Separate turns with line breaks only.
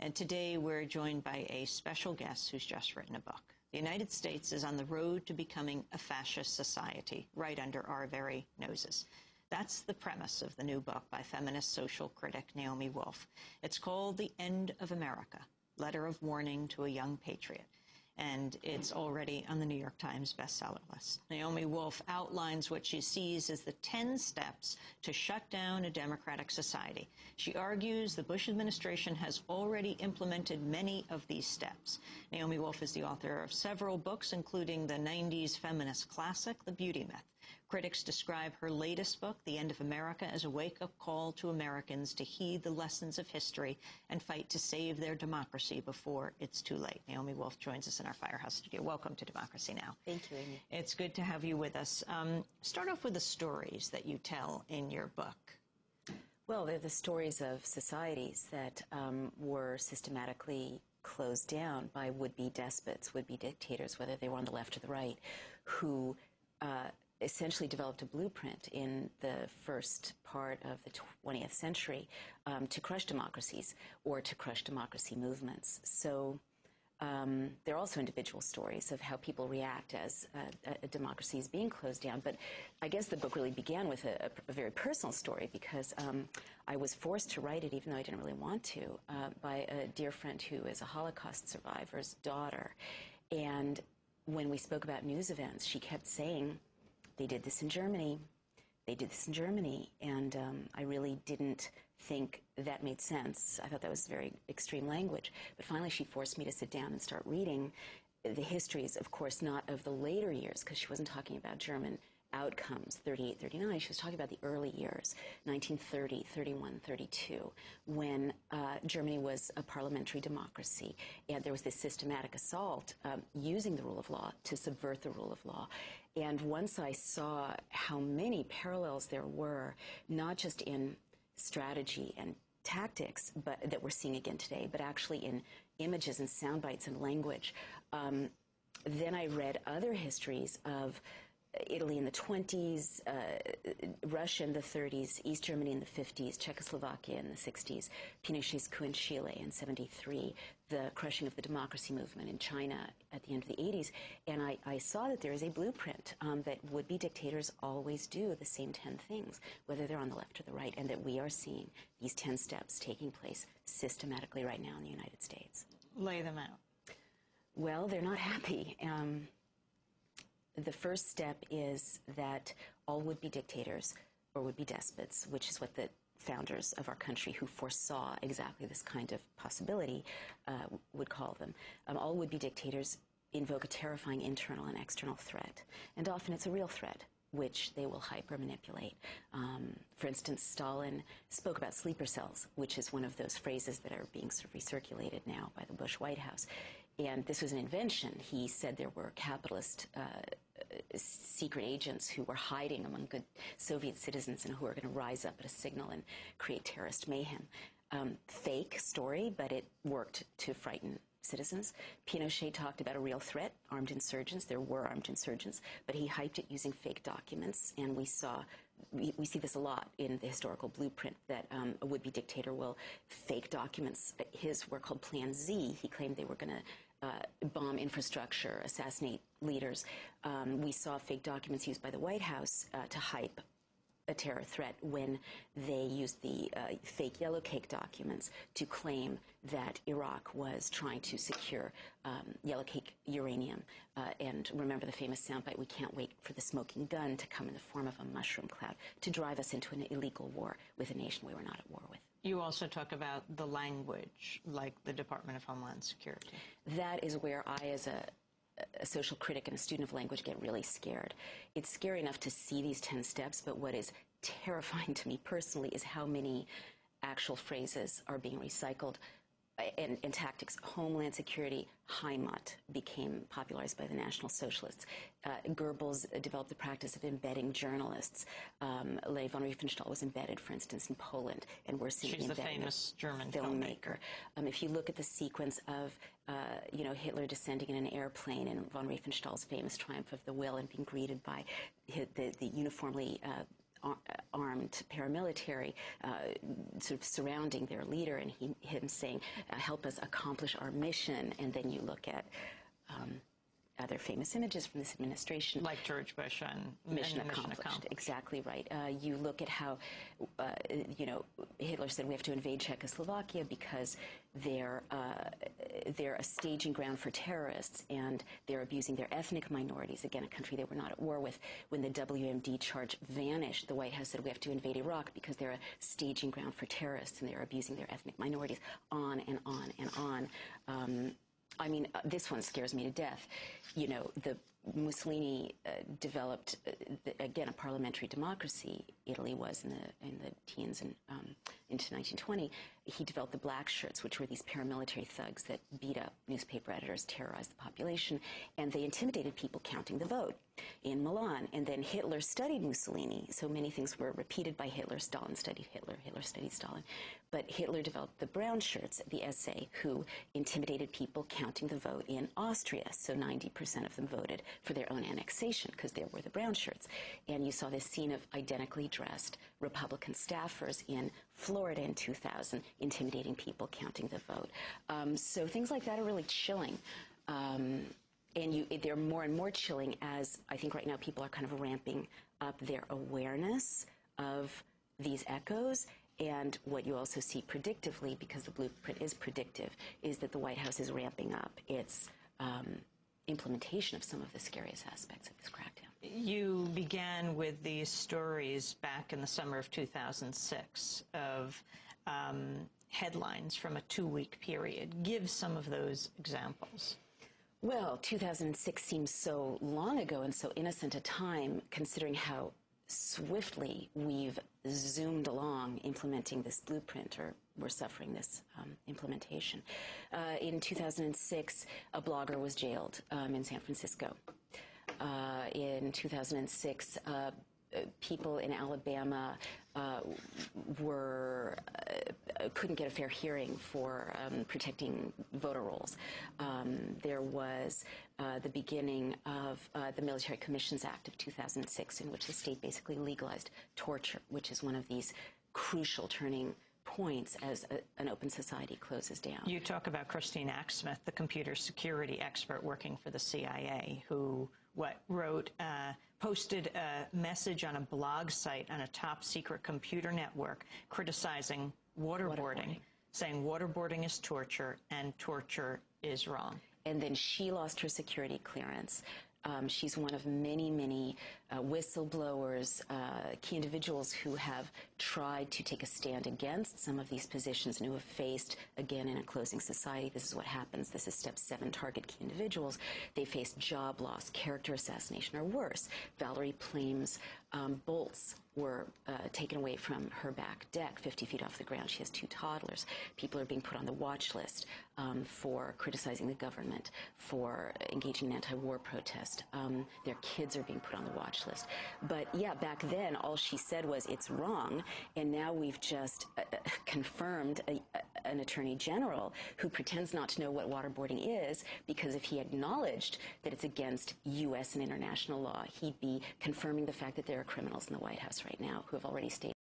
And today we're joined by a special guest who's just written a book. The United States is on the road to becoming a fascist society, right under our very noses. That's the premise of the new book by feminist social critic Naomi Wolf. It's called The End of America, Letter of Warning to a Young Patriot. And it's already on the New York Times bestseller list. Naomi Wolf outlines what she sees as the 10 steps to shut down a democratic society. She argues the Bush administration has already implemented many of these steps. Naomi Wolf is the author of several books, including the 90s feminist classic, The Beauty Myth. Critics describe her latest book, The End of America, as a wake-up call to Americans to heed the lessons of history and fight to save their democracy before it's too late. Naomi Wolf joins us in our Firehouse studio. Welcome to Democracy Now!
Thank you, Amy.
It's good to have you with us. Start off with the stories that you tell in your book.
Well, they're the stories of societies that were systematically closed down by would-be despots, would-be dictators, whether they were on the left or the right, who essentially developed a blueprint in the first part of the 20th century to crush democracies or to crush democracy movements. So there are also individual stories of how people react as a democracy is being closed down. But I guess the book really began with a very personal story because I was forced to write it, even though I didn't really want to, by a dear friend who is a Holocaust survivor's daughter. And when we spoke about news events, she kept saying, they did this in Germany. They did this in Germany. And I really didn't think that made sense. I thought that was very extreme language. But finally, she forced me to sit down and start reading the histories, of course, not of the later years, because she wasn't talking about German outcomes, 38, 39. She was talking about the early years, 1930, 31, 32, when Germany was a parliamentary democracy. And there was this systematic assault using the rule of law to subvert the rule of law. And once I saw how many parallels there were, not just in strategy and tactics but that we're seeing again today, but actually in images and sound bites and language, then I read other histories of Italy in the 20s, Russia in the 30s, East Germany in the 50s, Czechoslovakia in the 60s, Pinochet's coup in Chile in 73, the crushing of the democracy movement in China at the end of the 80s. And I saw that there is a blueprint that would-be dictators always do the same 10 things, whether they're on the left or the right, and that we are seeing these 10 steps taking place systematically right now in the United States.
Lay them out.
Well, they're not happy. The first step is that all would-be dictators or would-be despots, which is what the founders of our country who foresaw exactly this kind of possibility would call them, all would-be dictators invoke a terrifying internal and external threat. And often it's a real threat, which they will hyper-manipulate. For instance, Stalin spoke about sleeper cells, which is one of those phrases that are being sort of recirculated now by the Bush White House. And this was an invention. He said there were capitalist secret agents who were hiding among good Soviet citizens and who were going to rise up at a signal and create terrorist mayhem. Fake story, but it worked to frighten citizens. Pinochet talked about a real threat, armed insurgents. There were armed insurgents, but he hyped it using fake documents, and we see this a lot in the historical blueprint that a would-be dictator will fake documents. His were called Plan Z. He claimed they were going to bomb infrastructure, assassinate leaders. We saw fake documents used by the White House to hype a terror threat when they used the fake yellow cake documents to claim that Iraq was trying to secure yellow cake uranium. And remember the famous soundbite, we can't wait for the smoking gun to come in the form of a mushroom cloud to drive us into an illegal war with a nation we were not at war with.
You also talk about the language, like the Department of Homeland Security.
That is where I, as a social critic and a student of language, get really scared. It's scary enough to see these 10 steps, but what is terrifying to me personally is how many actual phrases are being recycled and tactics. Homeland Security, Heimat, became popularized by the National Socialists. Goebbels developed the practice of embedding journalists. Leigh von Riefenstahl was embedded, for instance, in Poland, and we're seeing
She's the famous German
filmmaker. If you look at the sequence of Hitler descending in an airplane and von Riefenstahl's famous triumph of the will and being greeted by the uniformly armed paramilitary sort of surrounding their leader, and him saying, help us accomplish our mission. And then you look at other famous images from this administration.
Like George Bush on
Mission accomplished. Exactly right. You look at how, Hitler said we have to invade Czechoslovakia because they're a staging ground for terrorists, and they're abusing their ethnic minorities. Again, a country they were not at war with. When the WMD charge vanished, the White House said we have to invade Iraq because they're a staging ground for terrorists, and they're abusing their ethnic minorities, on and on and on. I mean, this one scares me to death. You know, the Mussolini developed, again, a parliamentary democracy. Italy was in the teens and into 1920. He developed the black shirts, which were these paramilitary thugs that beat up newspaper editors, terrorized the population, and they intimidated people counting the vote in Milan. And then Hitler studied Mussolini, so many things were repeated by Hitler. Stalin studied Hitler, Hitler studied Stalin. But Hitler developed the brown shirts, the SA, who intimidated people counting the vote in Austria. So 90% of them voted for their own annexation because there were the brown shirts. And you saw this scene of identically dressed Republican staffers in Florida in 2000, intimidating people counting the vote. So things like that are really chilling. And they're more and more chilling as I think right now people are kind of ramping up their awareness of these echoes. And what you also see predictively, because the blueprint is predictive, is that the White House is ramping up its implementation of some of the scariest aspects of this crackdown.
You began with these stories back in the summer of 2006 of headlines from a 2-week period. Give some of those examples.
Well, 2006 seems so long ago and so innocent a time, considering how swiftly we've zoomed along implementing this blueprint, or we're suffering this implementation. In 2006, a blogger was jailed in San Francisco. In 2006, people in Alabama couldn't get a fair hearing for protecting voter rolls. There was the beginning of the Military Commissions Act of 2006, in which the state basically legalized torture, which is one of these crucial turning points as an open society closes down.
You talk about Christine Axsmith, the computer security expert working for the CIA, who posted a message on a blog site on a top secret computer network criticizing waterboarding, saying waterboarding is torture and torture is wrong.
And then she lost her security clearance. She's one of many, many whistleblowers, key individuals who have tried to take a stand against some of these positions and who have faced, again, in a closing society, this is what happens. This is step 7, target key individuals. They faced job loss, character assassination, or worse. Valerie Plame's bolts were taken away from her back deck 50 feet off the ground. She has 2 toddlers. People are being put on the watch list for criticizing the government, for engaging in anti-war protest. Their kids are being put on the watch list. But yeah, back then, all she said was, it's wrong. And now we've just confirmed an attorney general who pretends not to know what waterboarding is, because if he acknowledged that it's against U.S. and international law, he'd be confirming the fact that there are criminals in the White House right now who have already stated